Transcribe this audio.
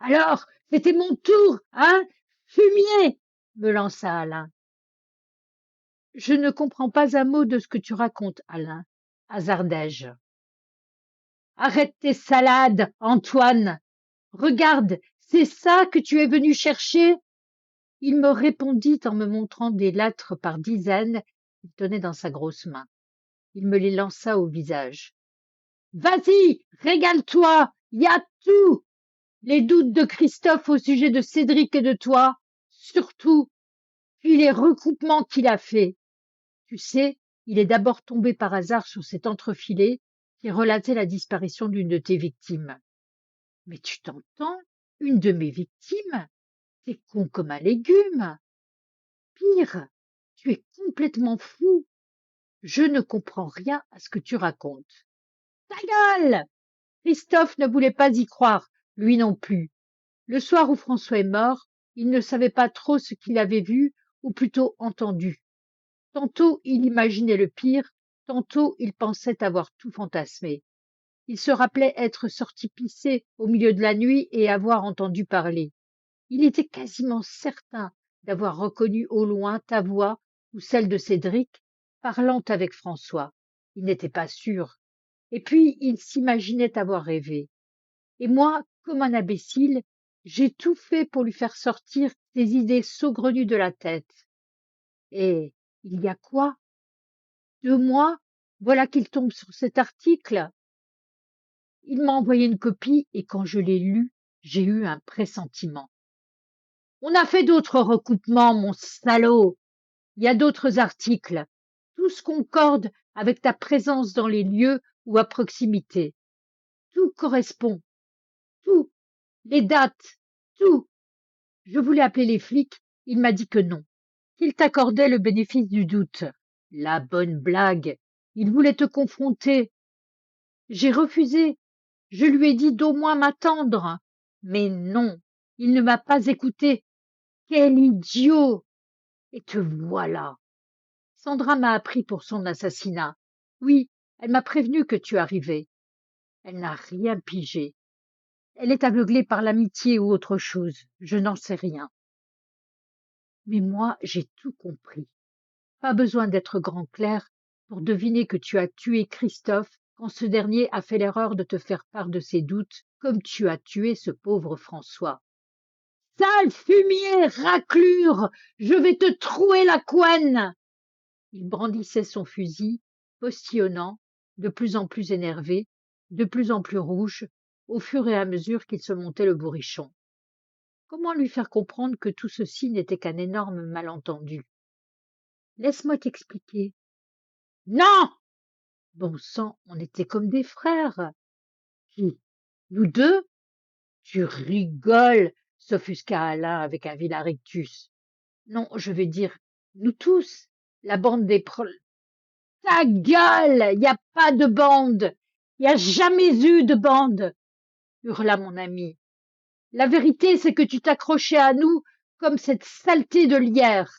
Alors, c'était mon tour, hein? Fumier! Me lança Alain. Je ne comprends pas un mot de ce que tu racontes, Alain, hasardai-je. Arrête tes salades, Antoine. Regarde, c'est ça que tu es venu chercher? Il me répondit en me montrant des lettres par dizaines qu'il tenait dans sa grosse main. Il me les lança au visage. Vas-y, régale-toi, y a tout! Les doutes de Christophe au sujet de Cédric et de toi, surtout, puis les recoupements qu'il a faits. Tu sais, il est d'abord tombé par hasard sur cet entrefilé qui relatait la disparition d'une de tes victimes. Mais tu t'entends? Une de mes victimes? T'es con comme un légume. Pire, tu es complètement fou. Je ne comprends rien à ce que tu racontes. Ta gueule! Christophe ne voulait pas y croire, lui non plus. Le soir où François est mort, il ne savait pas trop ce qu'il avait vu, ou plutôt entendu. Tantôt il imaginait le pire, tantôt il pensait avoir tout fantasmé. Il se rappelait être sorti pisser au milieu de la nuit et avoir entendu parler. Il était quasiment certain d'avoir reconnu au loin ta voix ou celle de Cédric parlant avec François. Il n'était pas sûr. Et puis il s'imaginait avoir rêvé. Et moi, comme un imbécile, j'ai tout fait pour lui faire sortir ces idées saugrenues de la tête. Et il y a quoi? 2 mois, voilà qu'il tombe sur cet article. Il m'a envoyé une copie et quand je l'ai lu, j'ai eu un pressentiment. On a fait d'autres recoupements, mon salaud. Il y a d'autres articles. Tous concordent avec ta présence dans les lieux ou à proximité. Tout correspond. Tout. Les dates. Tout. Je voulais appeler les flics. Il m'a dit que non. Qu'il t'accordait le bénéfice du doute. La bonne blague. Il voulait te confronter. J'ai refusé. Je lui ai dit d'au moins m'attendre. Mais non. Il ne m'a pas écouté. Quel idiot! Et te voilà. Sandra m'a appris pour son assassinat. Oui, elle m'a prévenu que tu arrivais. Elle n'a rien pigé. Elle est aveuglée par l'amitié ou autre chose. Je n'en sais rien. Mais moi, j'ai tout compris. Pas besoin d'être grand clerc pour deviner que tu as tué Christophe quand ce dernier a fait l'erreur de te faire part de ses doutes, comme tu as tué ce pauvre François. Sale fumier, raclure! Je vais te trouer la couenne! Il brandissait son fusil, postillonnant, de plus en plus énervé, de plus en plus rouge, au fur et à mesure qu'il se montait le bourrichon. Comment lui faire comprendre que tout ceci n'était qu'un énorme malentendu? Laisse-moi t'expliquer. Non! Bon sang, on était comme des frères. Qui? Nous deux? Tu rigoles, s'offusqua Alain avec un vilain rictus. Non, je veux dire, nous tous, la bande des Ta gueule! Y a pas de bande! Y a jamais eu de bande! Hurla mon ami. La vérité, c'est que tu t'accrochais à nous comme cette saleté de lierre.